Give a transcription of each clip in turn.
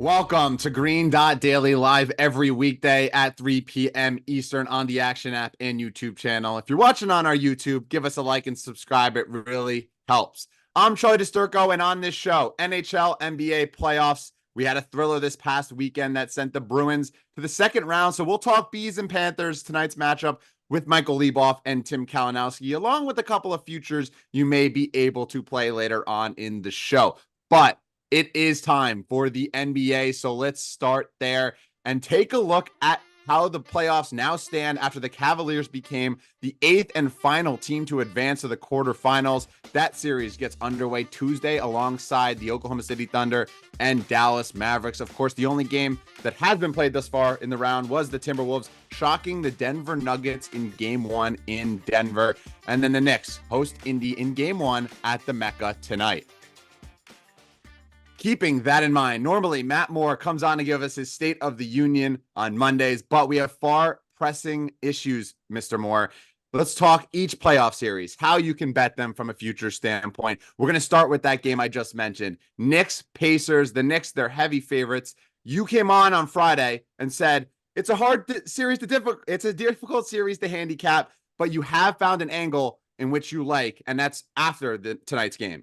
Welcome to Green Dot Daily, live every weekday at 3 p.m. Eastern on the Action app and YouTube channel. If you're watching on our YouTube, give us a like and subscribe. It really helps. I'm Troy DiSturco, and on this show, NHL, NBA playoffs. We had a thriller this past weekend that sent the Bruins to the second round, so we'll talk Bees and Panthers, tonight's matchup with Michael Leboff and Tim Kalinowski, along with a couple of futures you may be able to play later on in the show. But it is time for the NBA, so let's start there and take a look at how the playoffs now stand after the Cavaliers became the 8th and final team to advance to the quarterfinals. That series gets underway Tuesday alongside the Oklahoma City Thunder and Dallas Mavericks. Of course, the only game that has been played thus far in the round was the Timberwolves shocking the Denver Nuggets in Game 1 in Denver. And then the Knicks host Indy in Game 1 at the Mecca tonight. Keeping that in mind, normally Matt Moore comes on to give us his State of the Union on Mondays, but we have far pressing issues, Mr. Moore. Let's talk each playoff series, how you can bet them from a future standpoint. We're going to start with that game I just mentioned. Knicks, Pacers. The Knicks, they're heavy favorites. You came on Friday and said, it's a hard series it's a difficult series to handicap, but you have found an angle in which you like, and that's after tonight's game.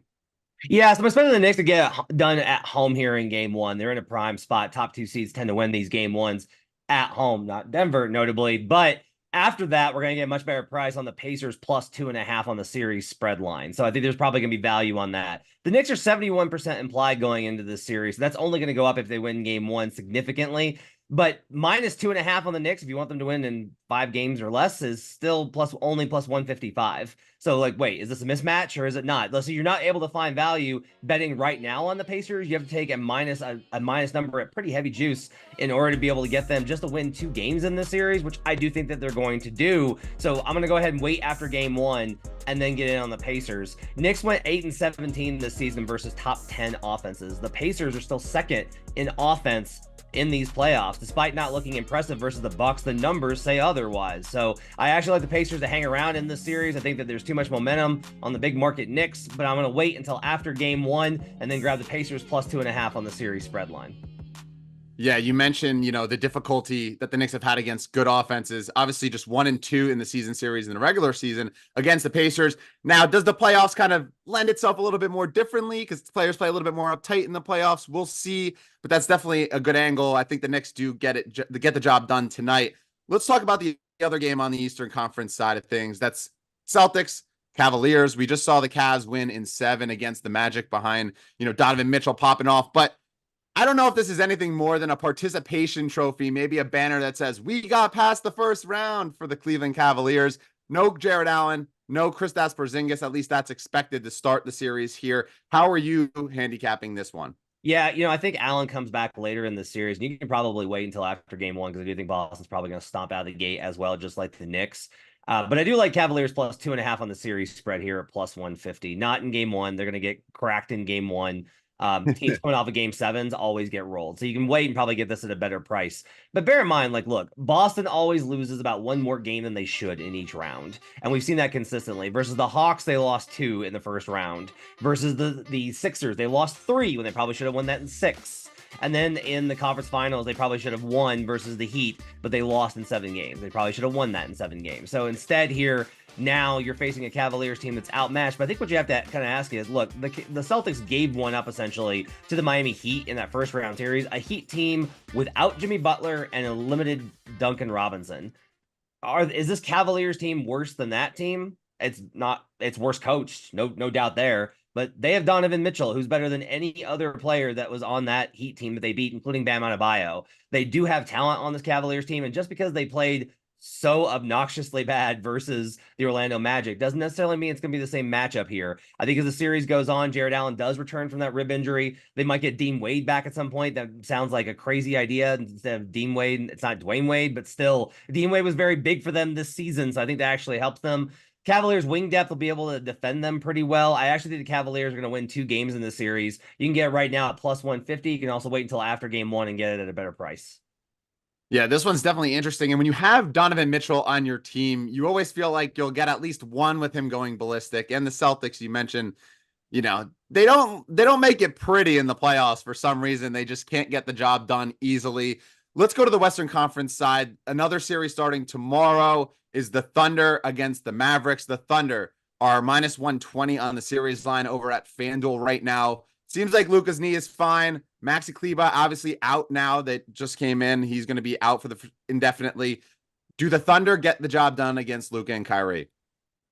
Yeah, so I'm expecting the Knicks to get it done at home here in Game 1. They're in a prime spot. Top two seeds tend to win these Game 1s at home, not Denver, notably. But after that, we're going to get a much better price on the Pacers plus 2.5 on the series spread line. So I think there's probably going to be value on that. The Knicks are 71% implied going into this series. So that's only going to go up if they win Game 1 significantly. But minus 2.5 on the Knicks, if you want them to win in 5 games or less, is still only plus 155. So, wait, is this a mismatch or is it not? So you're not able to find value betting right now on the Pacers. You have to take a minus number at pretty heavy juice in order to be able to get them just to win 2 games in this series, which I do think that they're going to do. So I'm going to go ahead and wait after Game 1 and then get in on the Pacers. Knicks went 8-17 this season versus top 10 offenses. The Pacers are still second in offense in these playoffs, despite not looking impressive versus the Bucks. The numbers say otherwise. So I actually like the Pacers to hang around in this series. I think that there's too much momentum on the big market Knicks, but I'm going to wait until after Game 1 and then grab the Pacers plus 2.5 on the series spread line. Yeah, you mentioned, the difficulty that the Knicks have had against good offenses. Obviously, just 1-2 in the season series in the regular season against the Pacers. Now, does the playoffs kind of lend itself a little bit more differently because players play a little bit more uptight in the playoffs? We'll see, but that's definitely a good angle. I think the Knicks do get the job done tonight. Let's talk about the other game on the Eastern Conference side of things. That's Celtics, Cavaliers. We just saw the Cavs win in 7 against the Magic behind, Donovan Mitchell popping off, but I don't know if this is anything more than a participation trophy, maybe a banner that says, we got past the first round for the Cleveland Cavaliers. No Jared Allen, no Kristaps Porzingis. At least that's expected to start the series here. How are you handicapping this one? Yeah, I think Allen comes back later in the series, and you can probably wait until after Game 1 because I do think Boston's probably going to stomp out of the gate as well, just like the Knicks. But I do like Cavaliers plus 2.5 on the series spread here at plus 150. Not in Game 1. They're going to get cracked in Game 1. Teams coming off of Game 7s always get rolled. So you can wait and probably get this at a better price. But bear in mind, look, Boston always loses about 1 more game than they should in each round. And we've seen that consistently. Versus the Hawks, they lost 2 in the first round. Versus the Sixers, they lost 3 when they probably should have won that in 6. And then in the conference finals, they probably should have won versus the Heat, but they lost in 7 games. They probably should have won that in 7 games. So instead here, now you're facing a Cavaliers team that's outmatched. But I think what you have to kind of ask is, look, the Celtics gave one up essentially to the Miami Heat in that first round series, a Heat team without Jimmy Butler and a limited Duncan Robinson. Is this Cavaliers team worse than that team? It's not. It's worse coached, no doubt there. But they have Donovan Mitchell, who's better than any other player that was on that Heat team that they beat, including Bam Adebayo. They do have talent on this Cavaliers team, and just because they played so obnoxiously bad versus the Orlando Magic doesn't necessarily mean it's going to be the same matchup here. I think as the series goes on, Jared Allen does return from that rib injury. They might get Dean Wade back at some point. That sounds like a crazy idea. Instead of Dean Wade, it's not Dwayne Wade, but still, Dean Wade was very big for them this season, so I think that actually helps them. Cavaliers wing depth will be able to defend them pretty well. I actually think the Cavaliers are going to win 2 games in this series. You can get it right now at plus 150. You can also wait until after Game 1 and get it at a better price. Yeah, this one's definitely interesting. And when you have Donovan Mitchell on your team, you always feel like you'll get at least one with him going ballistic. And the Celtics, you mentioned, they don't make it pretty in the playoffs for some reason. They just can't get the job done easily. Let's go to the Western Conference side. Another series starting tomorrow is the Thunder against the Mavericks. The Thunder are minus 120 on the series line over at FanDuel right now. Seems like Luka's knee is fine. Maxi Kleber obviously out now that just came in. He's going to be out for the indefinitely. Do the Thunder get the job done against Luka and Kyrie?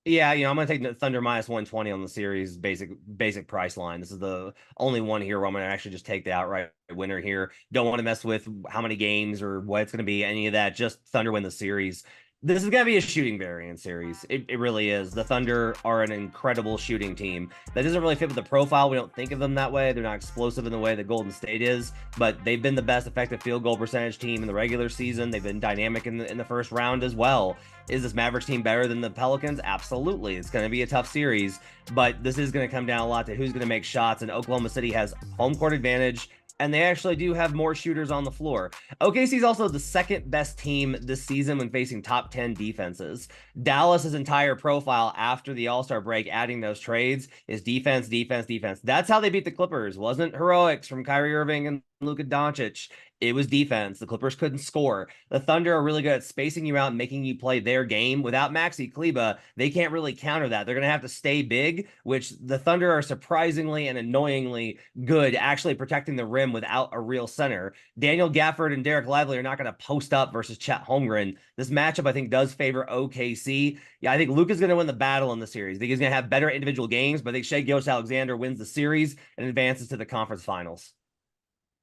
Yeah, I'm gonna take the Thunder minus 120 on the series basic price line. This is the only one here where I'm gonna actually just take the outright winner here. Don't want to mess with how many games or what it's gonna be, any of that. Just Thunder win the series. This is gonna be a shooting variant series. It really is. The Thunder are an incredible shooting team. That doesn't really fit with the profile. We don't think of them that way. They're not explosive in the way that Golden State is, but they've been the best effective field goal percentage team in the regular season. They've been dynamic in the first round as well. Is this Mavericks team better than the Pelicans? Absolutely. It's going to be a tough series, but this is going to come down a lot to who's going to make shots, and Oklahoma City has home court advantage, and they actually do have more shooters on the floor. OKC is also the second best team this season when facing top 10 defenses. Dallas's entire profile after the All-Star break, adding those trades, is defense, defense, defense. That's how they beat the Clippers. Wasn't heroics from Kyrie Irving and Luka Doncic. It was defense. The Clippers couldn't score. The Thunder are really good at spacing you out and making you play their game. Without Maxi Kleber, they can't really counter that. They're going to have to stay big, which the Thunder are surprisingly and annoyingly good actually protecting the rim without a real center. Daniel Gafford and Derek Lively are not going to post up versus Chet Holmgren. This matchup, I think, does favor OKC. Yeah, I think Luka's going to win the battle in the series. I think he's going to have better individual games, but I think Shai Gilgeous-Alexander wins the series and advances to the conference finals.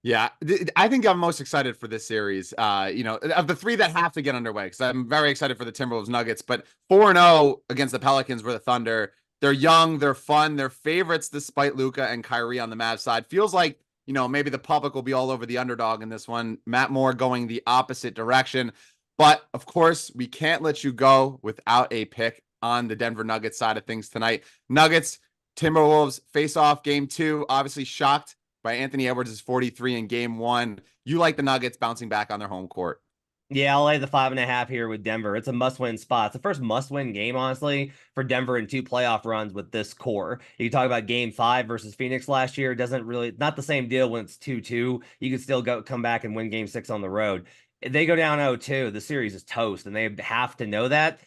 Yeah, I think I'm most excited for this series. Of the three that have to get underway, because I'm very excited for the Timberwolves Nuggets, but 4-0 against the Pelicans were the Thunder. They're young, they're fun, they're favorites despite Luka and Kyrie on the Mavs side. Feels like, maybe the public will be all over the underdog in this one. Matt Moore going the opposite direction. But of course, we can't let you go without a pick on the Denver Nuggets side of things tonight. Nuggets, Timberwolves face off game 2. Obviously shocked by Anthony Edwards' 43 in game 1. You like the Nuggets bouncing back on their home court. Yeah, I'll lay the 5.5 here with Denver. It's a must-win spot. It's the first must-win game, honestly, for Denver in 2 playoff runs with this core. You talk about game 5 versus Phoenix last year. It doesn't really, not the same deal when it's 2-2. You can still come back and win game 6 on the road. If they go down 0-2, the series is toast, and they have to know that.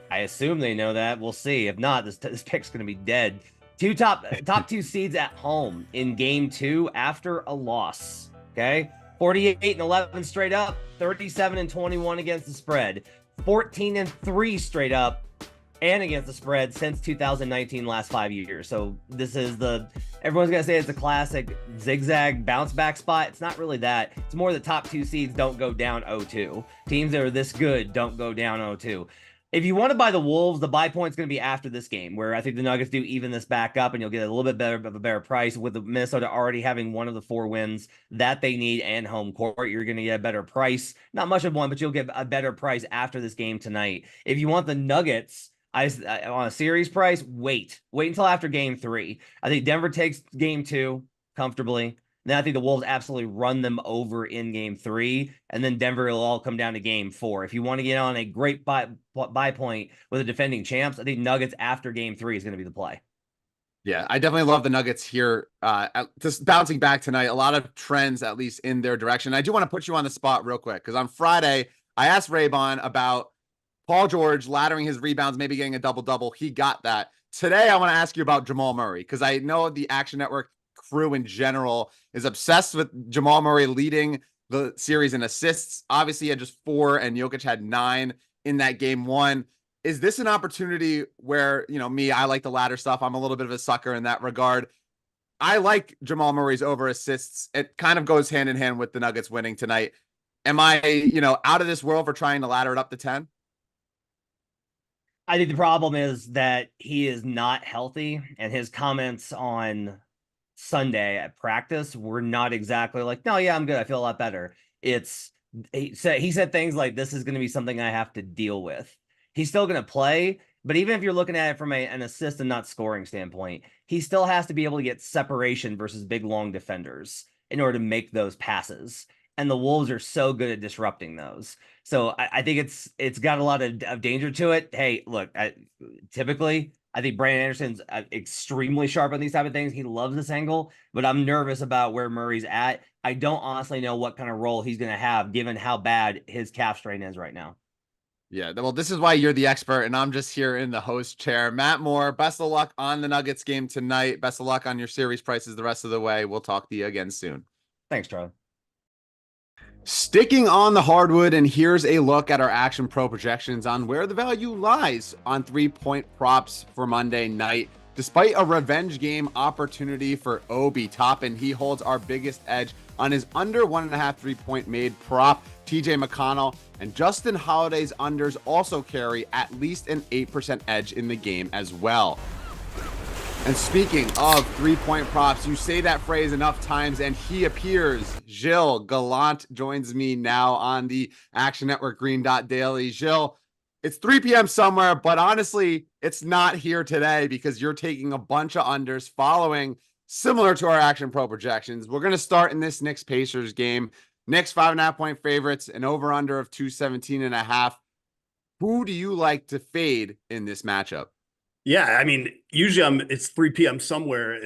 I assume they know that. We'll see. If not, this pick's going to be dead. Top 2 seeds at home in game 2 after a loss. Okay. 48-11 straight up, 37-21 against the spread, 14-3 straight up and against the spread since 2019, last 5 years. So this is everyone's going to say it's a classic zigzag bounce back spot. It's not really that. It's more the top 2 seeds don't go down 0-2. Teams that are this good don't go down 0-2. If you want to buy the Wolves, the buy point's going to be after this game, where I think the Nuggets do even this back up, and you'll get a little bit better of a better price. With the Minnesota already having one of the 4 wins that they need and home court, you're going to get a better price. Not much of one, but you'll get a better price after this game tonight. If you want the Nuggets on a series price, wait until after game 3. I think Denver takes game 2 comfortably. Then I think the Wolves absolutely run them over in game 3, and then Denver will all come down to game 4. If you want to get on a great buy point with the defending champs, I think Nuggets after game 3 is going to be the play. Yeah, I definitely love the Nuggets here. Just bouncing back tonight, a lot of trends, at least in their direction. I do want to put you on the spot real quick, because on Friday, I asked Raybon about Paul George laddering his rebounds, maybe getting a double-double. He got that. Today, I want to ask you about Jamal Murray, because I know the Action Network crew in general is obsessed with Jamal Murray leading the series in assists. Obviously, he had just 4, and Jokic had 9 in that game 1. Is this an opportunity where, I like the ladder stuff. I'm a little bit of a sucker in that regard. I like Jamal Murray's over assists. It kind of goes hand in hand with the Nuggets winning tonight. Am I, out of this world for trying to ladder it up to 10? I think the problem is that he is not healthy, and his comments on Sunday at practice were not exactly like, no, yeah, I'm good, I feel a lot better. He said things like, this is going to be something I have to deal with. He's still going to play, but even if you're looking at it from an assist and not scoring standpoint, he still has to be able to get separation versus big long defenders in order to make those passes, and the Wolves are so good at disrupting those. So I think it's got a lot of danger to it. Hey, look, typically I think Brandon Anderson's extremely sharp on these type of things. He loves this angle, but I'm nervous about where Murray's at. I don't honestly know what kind of role he's going to have given how bad his calf strain is right now. Yeah, well, this is why you're the expert, and I'm just here in the host chair. Matt Moore, best of luck on the Nuggets game tonight. Best of luck on your series prices the rest of the way. We'll talk to you again soon. Thanks, Charlie. Sticking on the hardwood, and here's a look at our Action Pro projections on where the value lies on 3-point props for Monday night. Despite a revenge game opportunity for Obi Toppin, he holds our biggest edge on his under 1.5 3-point made prop. TJ McConnell and Justin Holiday's unders also carry at least an 8% edge in the game as well. And speaking of 3-point props, you say that phrase enough times and he appears. Gilles Gallant joins me now on the Action Network Green Dot Daily. Gilles, it's 3 p.m. somewhere, but honestly, it's not here today because you're taking a bunch of unders following similar to our Action Pro projections. We're going to start in this Knicks Pacers game. Knicks 5.5-point favorites, an over under of 217.5. Who do you like to fade in this matchup? Yeah, I mean, usually it's 3 p.m. somewhere.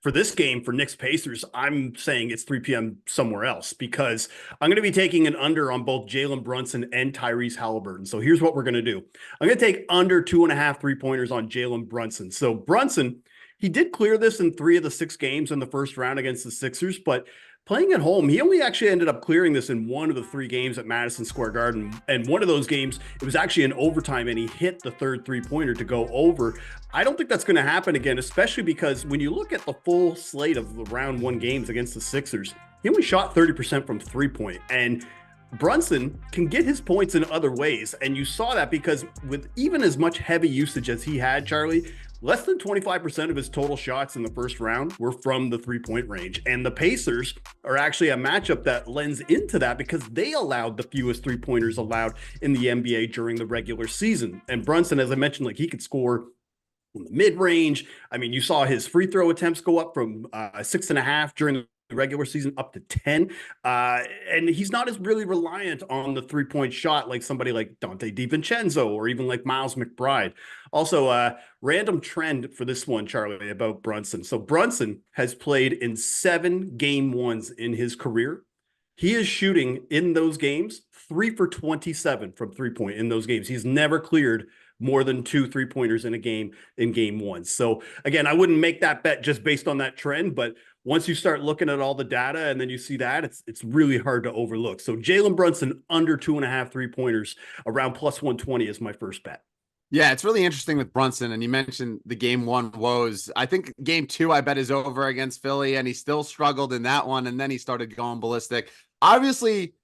For this game, for Knicks Pacers, I'm saying it's 3 p.m. somewhere else because I'm going to be taking an under on both Jalen Brunson and Tyrese Halliburton. So here's what we're going to do. I'm going to take under 2.5 3-pointers on Jalen Brunson. So Brunson, he did clear this in 3 of the 6 games in the first round against the Sixers, but playing at home, he only actually ended up clearing this in 1 of the 3 games at Madison Square Garden. And one of those games, it was actually in overtime, and he hit the 3rd 3-pointer to go over. I don't think that's going to happen again, especially because when you look at the full slate of the round 1 games against the Sixers, he only shot 30% from 3-point. And Brunson can get his points in other ways. And you saw that because with even as much heavy usage as he had, Charlie, less than 25% of his total shots in the first round were from the 3-point range. And the Pacers are actually a matchup that lends into that because they allowed the fewest 3-pointers allowed in the NBA during the regular season. And Brunson, as I mentioned, like he could score in the mid-range. I mean, you saw his free throw attempts go up from 6.5 during the regular season up to 10. And he's not as really reliant on the 3-point shot like somebody like Dante DiVincenzo or even like Miles McBride. Also, random trend for this one, Charlie, about Brunson. So Brunson has played in 7 game 1s in his career. He is shooting in those games 3 for 27 from 3-point in those games. He's never cleared more than 2 3-pointers in a game in game 1. So again, I wouldn't make that bet just based on that trend, but once you start looking at all the data and then you see that, it's really hard to overlook. So Jalen Brunson under 2.5 3-pointers around plus 120 is my first bet. Yeah, it's really interesting with Brunson, and you mentioned the game 1 woes. I think game 2, I bet, is over against Philly, and he still struggled in that one, and then he started going ballistic. Obviously,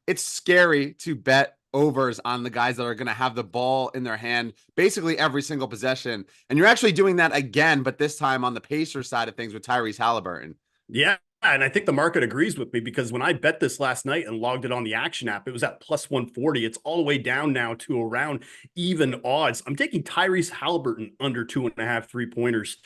it's scary to bet overs on the guys that are going to have the ball in their hand basically every single possession. And you're actually doing that again, but this time on the Pacers side of things with Tyrese Halliburton. Yeah. And I think the market agrees with me because when I bet this last night and logged it on the Action app, it was at plus 140. It's all the way down now to around even odds. I'm taking Tyrese Halliburton under 2.5 3-pointers.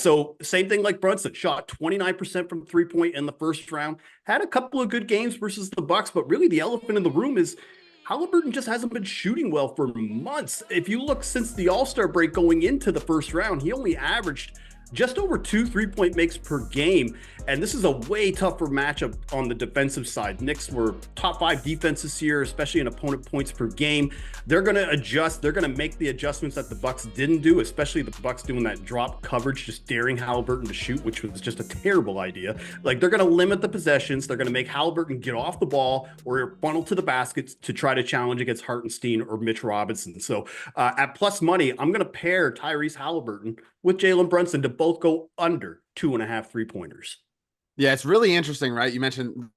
So same thing like Brunson, shot 29% from 3-point in the first round, had a couple of good games versus the Bucks, but really the elephant in the room is Halliburton just hasn't been shooting well for months. If you look since the All-Star break going into the first round, he only averaged just over 2 3-point makes per game. And this is a way tougher matchup on the defensive side. Knicks were top 5 defense this year, especially in opponent points per game. They're going to adjust. They're going to make the adjustments that the Bucks didn't do, especially the Bucks doing that drop coverage, just daring Halliburton to shoot, which was just a terrible idea. Like they're going to limit the possessions. They're going to make Halliburton get off the ball or funnel to the baskets to try to challenge against Hartenstein or Mitch Robinson. So at plus money, I'm going to pair Tyrese Halliburton with Jalen Brunson to both go under 2.5 3-pointers. Yeah, it's really interesting, right? You mentioned,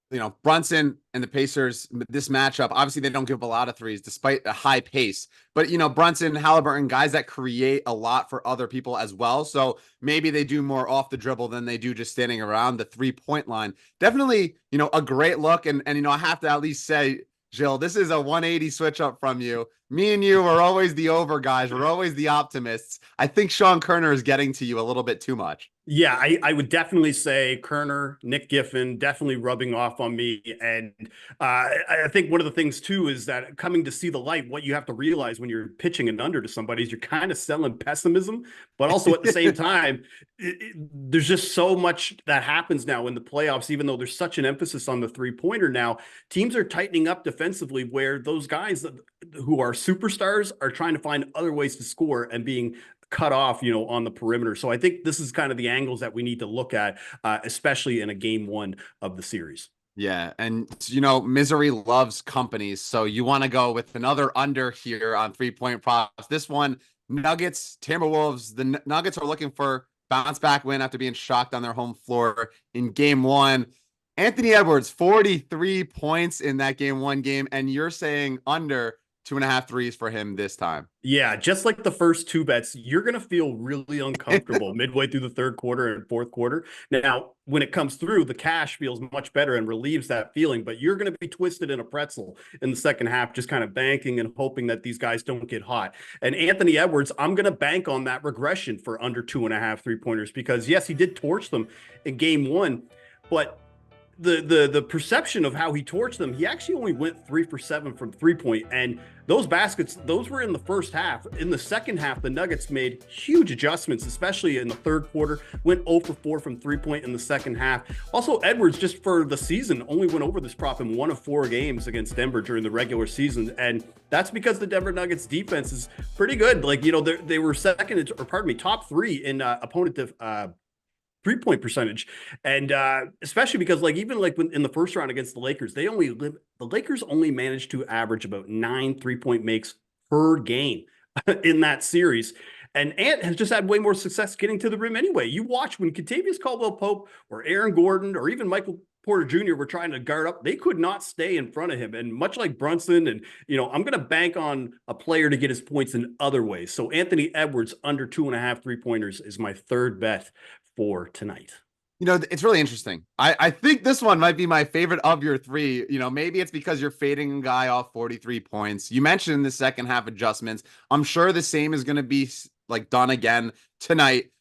Brunson and the Pacers, this matchup, obviously they don't give up a lot of threes despite a high pace, but Brunson, Halliburton, guys that create a lot for other people as well. So maybe they do more off the dribble than they do just standing around the 3-point line. Definitely, a great look. And I have to at least say, Gilles, this is a 180 switch up from you. Me and you are always the over guys. We're always the optimists. I think Sean Kerner is getting to you a little bit too much. Yeah, I would definitely say Kerner, Nick Giffen, definitely rubbing off on me. And I think one of the things too is that coming to see the light, what you have to realize when you're pitching an under to somebody is you're kind of selling pessimism, but also at the same time, there's just so much that happens now in the playoffs, even though there's such an emphasis on the three-pointer now. Teams are tightening up defensively where those guys who are superstars are trying to find other ways to score and being cut off, on the perimeter. So I think this is kind of the angles that we need to look at, especially in a game one of the series. Yeah. And, misery loves companies. So you want to go with another under here on 3-point props. This one, Nuggets, Timberwolves. The Nuggets are looking for bounce back win after being shocked on their home floor in game one. Anthony Edwards, 43 points in that game one game. And you're saying under 2.5 threes for him this time. Yeah, just like the first two bets, you're going to feel really uncomfortable midway through the third quarter and fourth quarter. Now, when it comes through, the cash feels much better and relieves that feeling, but you're going to be twisted in a pretzel in the second half, just kind of banking and hoping that these guys don't get hot. And Anthony Edwards, I'm going to bank on that regression for under 2.5 3-pointers because, yes, he did torch them in game one, but the perception of how he torched them, he actually only went 3 for 7 from 3-point, and those baskets, those were in the first half. In the second half, the Nuggets made huge adjustments, especially in the third quarter, went 0 for 4 from 3-point in the second half. Also, Edwards, just for the season, only went over this prop in 1 of 4 games against Denver during the regular season, and that's because the Denver Nuggets defense is pretty good. Like, they were top 3 in opponent 3-point percentage. And especially because when in the first round against the Lakers, the Lakers only managed to average about 9 3-point makes per game in that series. And Ant has just had way more success getting to the rim anyway. You watch when Kentavious Caldwell-Pope or Aaron Gordon or even Michael Porter Jr. were trying to guard up, they could not stay in front of him. And much like Brunson, and I'm going to bank on a player to get his points in other ways. So Anthony Edwards under 2.5 3-pointers is my third bet for tonight. It's really interesting. I think this one might be my favorite of your three. Maybe it's because you're fading a guy off 43 points. You mentioned the second half adjustments. I'm sure the same is going to be done again tonight.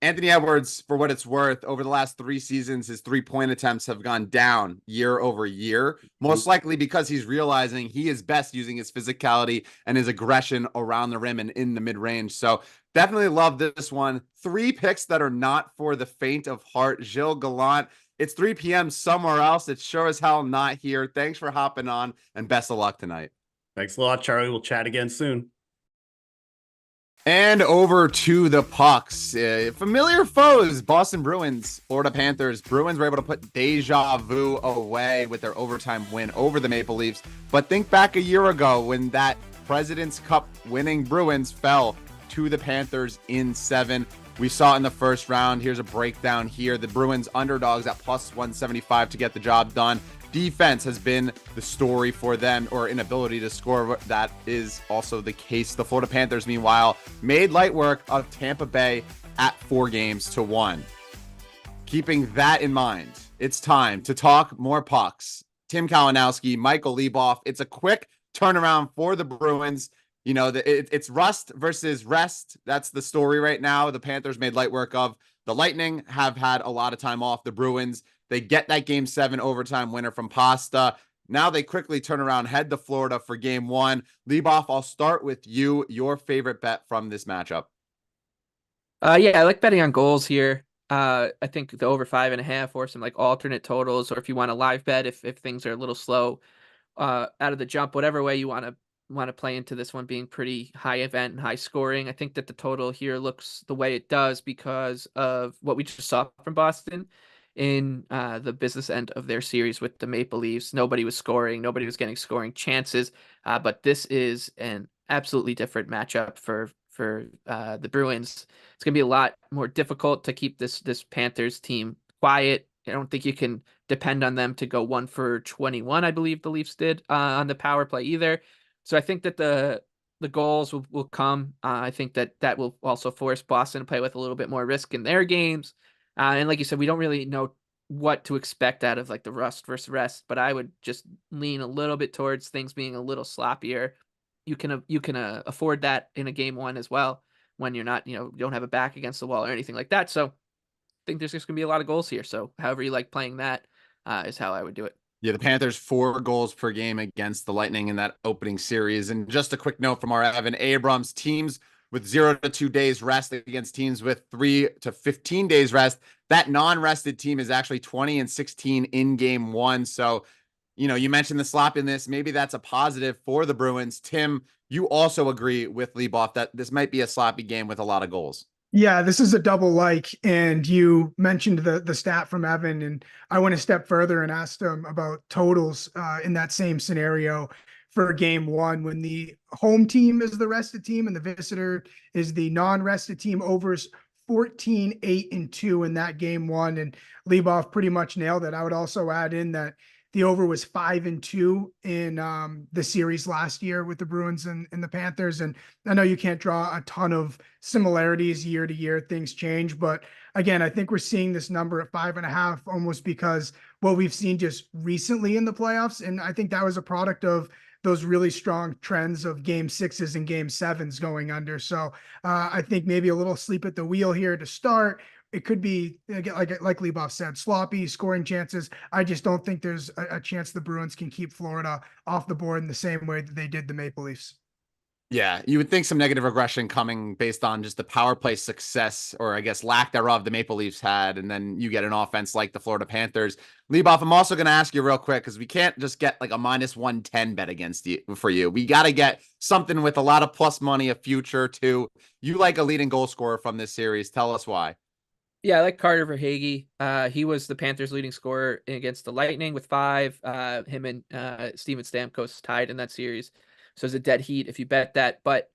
Anthony Edwards, for what it's worth, over the last 3 seasons, his 3-point attempts have gone down year over year, most likely because he's realizing he is best using his physicality and his aggression around the rim and in the mid-range. So definitely love this one. 3 picks that are not for the faint of heart. Gilles Gallant. It's 3 p.m. somewhere else. It's sure as hell not here. Thanks for hopping on, and best of luck tonight. Thanks a lot, Charlie. We'll chat again soon. And over to the pucks. Familiar foes, Boston Bruins, Florida Panthers. Bruins were able to put deja vu away with their overtime win over the Maple Leafs. But think back a year ago when that President's Cup winning Bruins fell to the Panthers in 7. We saw in the first round. Here's a breakdown here. The Bruins underdogs at plus 175 to get the job done. Defense has been the story for them, or inability to score. That is also the case. The Florida Panthers, meanwhile, made light work of Tampa Bay at 4-1. Keeping that in mind, it's time to talk more pucks. Tim Kalinowski, Michael Leboff. It's a quick turnaround for the Bruins. It's rust versus rest. That's the story right now. The Panthers made light work of. The Lightning have had a lot of time off. The Bruins, they get that game 7 overtime winner from Pasta. Now they quickly turn around, head to Florida for game 1. Leboff, I'll start with you. Your favorite bet from this matchup? Yeah, I like betting on goals here. I think the over 5.5 or some alternate totals, or if you want a live bet, if things are a little slow out of the jump, whatever way you want to play into this one being pretty high event and high scoring. I think that the total here looks the way it does because of what we just saw from Boston in the business end of their series with the Maple Leafs. Nobody was scoring. Nobody was getting scoring chances. But this is an absolutely different matchup for the Bruins. It's going to be a lot more difficult to keep this Panthers team quiet. I don't think you can depend on them to go 1 for 21, I believe the Leafs did on the power play either. So I think that the goals will come. I think that will also force Boston to play with a little bit more risk in their games. And like you said, we don't really know what to expect out of the rust versus rest, but I would just lean a little bit towards things being a little sloppier you can afford that in a game one as well when you're not, you don't have a back against the wall or anything like that. So I think there's just gonna be a lot of goals here. So however you like playing that is how I would do it. Yeah, the Panthers 4 goals per game against the Lightning in that opening series. And just a quick note from our Evan Abrams: teams with 0 to 2 days rest against teams with 3 to 15 days rest. That non-rested team is actually 20-16 in game one. So, you mentioned the sloppiness. Maybe that's a positive for the Bruins. Tim, you also agree with Leboff that this might be a sloppy game with a lot of goals. Yeah, this is a double and you mentioned the stat from Evan, and I went a step further and asked him about totals in that same scenario for game one when the home team is the rested team and the visitor is the non-rested team. Overs 14, 8, and 2 in that game one, and Leboff pretty much nailed it. I would also add in that the over was 5 and 2 in the series last year with the Bruins and the Panthers. And I know you can't draw a ton of similarities year to year, things change, but again, I think we're seeing this number at 5.5 almost because what we've seen just recently in the playoffs. And I think that was a product of those really strong trends of game sixes and game sevens going under. So I think maybe a little sleep at the wheel here to start. It could be, again, like Leboff said, sloppy scoring chances. I just don't think there's a chance the Bruins can keep Florida off the board in the same way that they did the Maple Leafs. Yeah, you would think some negative regression coming based on just the power play success, or I guess lack thereof, the Maple Leafs had, and then you get an offense like the Florida Panthers. Leboff, I'm also going to ask you real quick because we can't just get like a -110 bet against you for you. We got to get something with a lot of plus money, a future too. You like a leading goal scorer from this series. Tell us why. Yeah, I like Carter Verhaeghe. He was the Panthers' leading scorer against the Lightning with 5. Him and Steven Stamkos tied in that series. So it's a dead heat if you bet that. But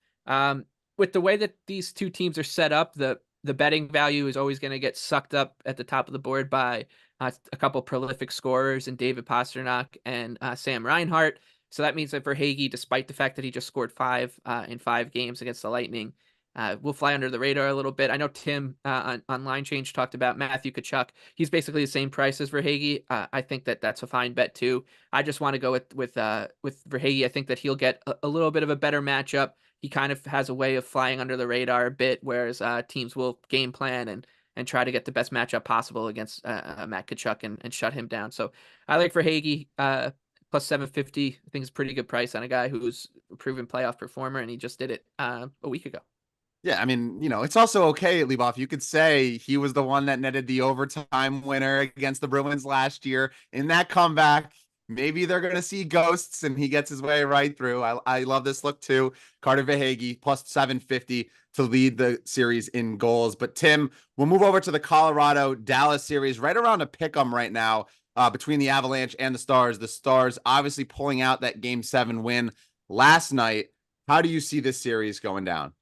with the way that these two teams are set up, the betting value is always going to get sucked up at the top of the board by a couple prolific scorers in David Pastrnak and Sam Reinhart. So that means that Verhaeghe, despite the fact that he just scored 5 in 5 games against the Lightning, we'll fly under the radar a little bit. I know Tim on Line Change talked about Matthew Tkachuk. He's basically the same price as Verhaeghe. I think that that's a fine bet too. I just want to go with Verhaeghe. I think that he'll get a little bit of a better matchup. He kind of has a way of flying under the radar a bit, whereas teams will game plan and try to get the best matchup possible against Matt Tkachuk and shut him down. So I like Verhaeghe plus 750. I think it's a pretty good price on a guy who's a proven playoff performer, and he just did it a week ago. Yeah, I mean, it's also okay, Leboff. You could say he was the one that netted the overtime winner against the Bruins last year in that comeback. Maybe they're going to see ghosts and he gets his way right through. I love this look too. Carter Verhaeghe plus 750 to lead the series in goals. But Tim, we'll move over to the Colorado-Dallas series, right around a pick 'em right now between the Avalanche and the Stars. The Stars obviously pulling out that Game 7 win last night. How do you see this series going down?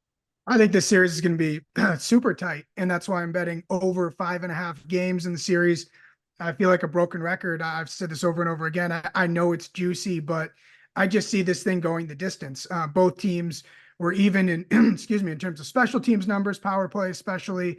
I think this series is going to be super tight, and that's why I'm betting over 5.5 games in the series. I feel like a broken record. I've said this over and over again. I know it's juicy, but I just see this thing going the distance. Both teams were even in, excuse me, in terms of special teams numbers, power play especially,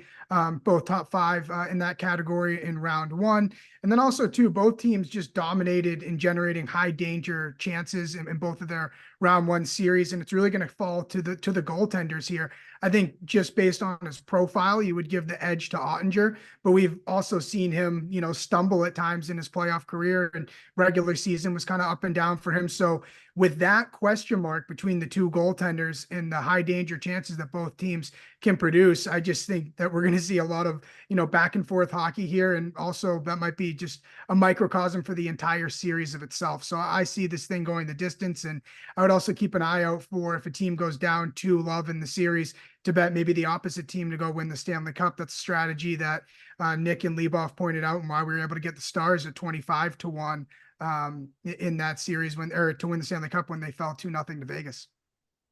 both top 5 in that category in round 1. And then also, too, both teams just dominated in generating high danger chances in both of their round 1 series. And it's really going to fall to the goaltenders here. I think just based on his profile, you would give the edge to Ottinger, but we've also seen him, stumble at times in his playoff career, and regular season was kind of up and down for him. So with that question mark between the two goaltenders and the high danger chances that both teams can produce, I just think that we're going to see a lot of, back and forth hockey here. And also that might be just a microcosm for the entire series of itself. So I see this thing going the distance, and I would also keep an eye out for, if a team goes down 2-0 in the series, to bet maybe the opposite team to go win the Stanley Cup. That's a strategy that Nick and Leboff pointed out, and why we were able to get the Stars at 25-1 in that series to win the Stanley Cup when they fell 2-0 to Vegas.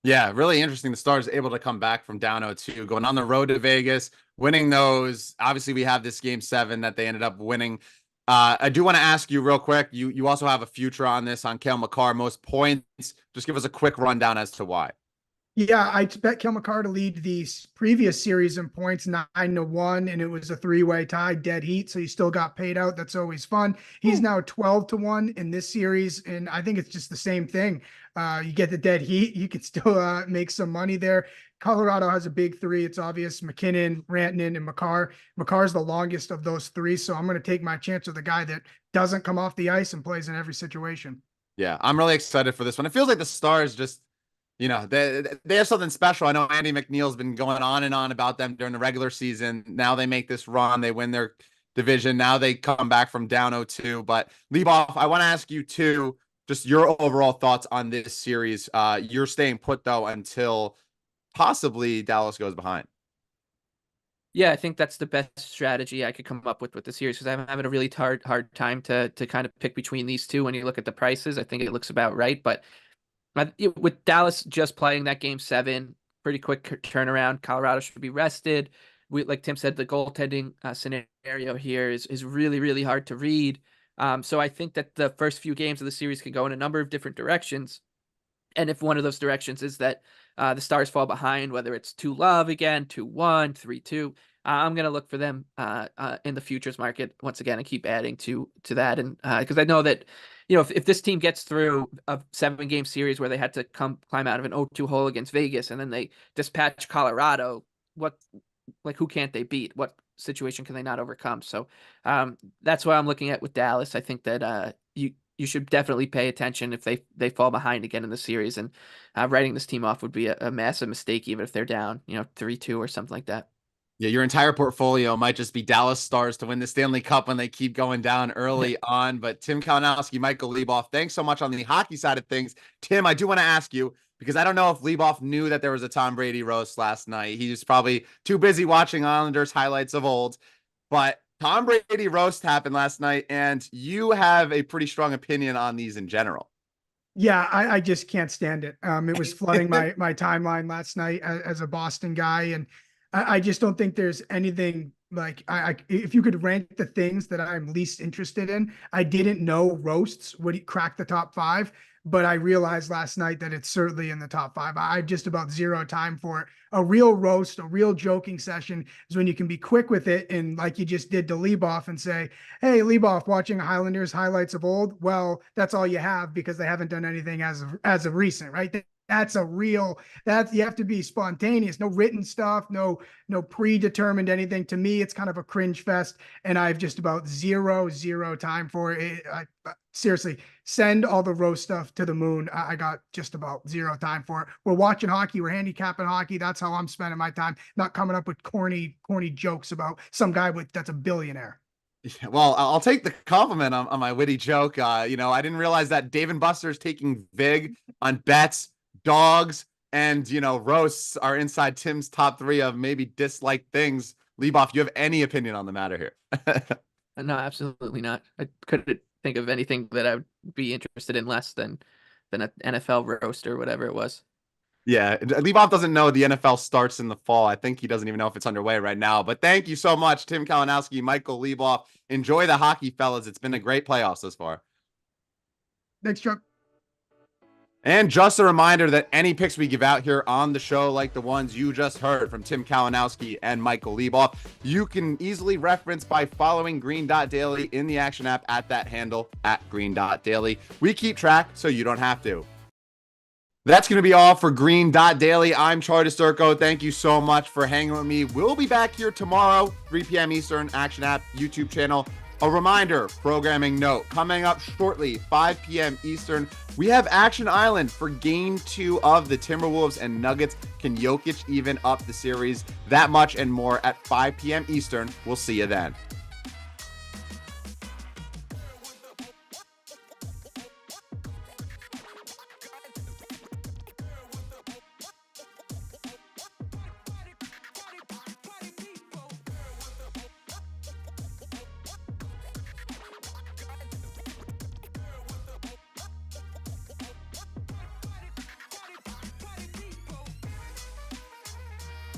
Yeah, really interesting. The Stars able to come back from down 0-2, going on the road to Vegas, winning those. Obviously, we have this Game 7 that they ended up winning. I do want to ask you real quick. You also have a future on this on Cale Makar, most points. Just give us a quick rundown as to why. Yeah, I bet Kel McCarr to lead the previous series in points 9-1, and it was a 3-way tie, dead heat. So he still got paid out. That's always fun. He's now 12-1 in this series, and I think it's just the same thing. You get the dead heat, you could still make some money there. Colorado has a big three. It's obvious: McKinnon, Rantanen, and McCarr. McCarr's the longest of those three, so I'm going to take my chance with a guy that doesn't come off the ice and plays in every situation. Yeah, I'm really excited for this one. It feels like the Stars just, they have something special. I know Andy McNeil's been going on and on about them during the regular season. Now they make this run. They win their division. Now they come back from down 0-2. But Leboff, I want to ask you too, just your overall thoughts on this series. You're staying put though until possibly Dallas goes behind. Yeah, I think that's the best strategy I could come up with the series, because I'm having a really hard time to kind of pick between these two. When you look at the prices, I think it looks about right. But with Dallas just playing that game 7, pretty quick turnaround. Colorado should be rested. Like Tim said, the goaltending scenario here is really, really hard to read. So I think that the first few games of the series can go in a number of different directions. And if one of those directions is that the Stars fall behind, whether it's 2-love again, 2-1, 3-2, I'm going to look for them in the futures market once again and keep adding to that. And because I know that, if this team gets through a 7-game series where they had to climb out of an 0-2 hole against Vegas, and then they dispatch Colorado, who can't they beat? What situation can they not overcome? So that's what I'm looking at with Dallas. I think that you should definitely pay attention if they fall behind again in the series, and writing this team off would be a massive mistake, even if they're down, 3-2 or something like that. Yeah, your entire portfolio might just be Dallas Stars to win the Stanley Cup when they keep going down early on. But Tim Kalinowski, Michael Leboff, thanks so much on the hockey side of things. Tim, I do want to ask you, because I don't know if Leboff knew that there was a Tom Brady roast last night. He was probably too busy watching Islanders highlights of old. But Tom Brady roast happened last night, and you have a pretty strong opinion on these in general. Yeah, I just can't stand it. It was flooding my timeline last night as a Boston guy, and I just don't think there's anything like if you could rank the things that I'm least interested in. I didn't know roasts would crack the top 5, but I realized last night that it's certainly in the top 5. I just about zero time for it. A real roast, a real joking session is when you can be quick with it, and like you just did to Leboff and say, "Hey, Leboff, watching Highlanders highlights of old." Well, that's all you have, because they haven't done anything as of recent, right? That's you have to be spontaneous, no written stuff, no predetermined anything. To me, it's kind of a cringe fest, and I've just about zero time for it. Seriously, send all the roast stuff to the moon. I got just about zero time for it. We're watching hockey, we're handicapping hockey. That's how I'm spending my time, not coming up with corny jokes about some guy that's a billionaire. Yeah, well, I'll take the compliment on my witty joke. I didn't realize that Dave & Buster's taking vig on bets, dogs, and roasts are inside Tim's top 3 of maybe disliked things. Leboff, you have any opinion on the matter here? No, absolutely not. I couldn't think of anything that I would be interested in less than an NFL roast or whatever it was. Yeah, Leboff doesn't know the NFL starts in the fall. I think he doesn't even know if it's underway right now. But thank you so much, Tim Kalinowski, Michael Leboff. Enjoy the hockey, fellas. It's been a great playoffs thus far. Thanks, Chuck. And just a reminder that any picks we give out here on the show, like the ones you just heard from Tim Kalinowski and Michael Leboff, you can easily reference by following Green Dot Daily in the Action app at that handle, at Green Dot Daily. We keep track so you don't have to. That's going to be all for Green Dot Daily. I'm Charlie DiSturco. Thank you so much for hanging with me. We'll be back here tomorrow, 3 p.m. Eastern, Action App, YouTube channel. A reminder, programming note, coming up shortly, 5 p.m. Eastern, we have Action Island for Game 2 of the Timberwolves and Nuggets. Can Jokic even up the series? That much and more at 5 p.m. Eastern. We'll see you then.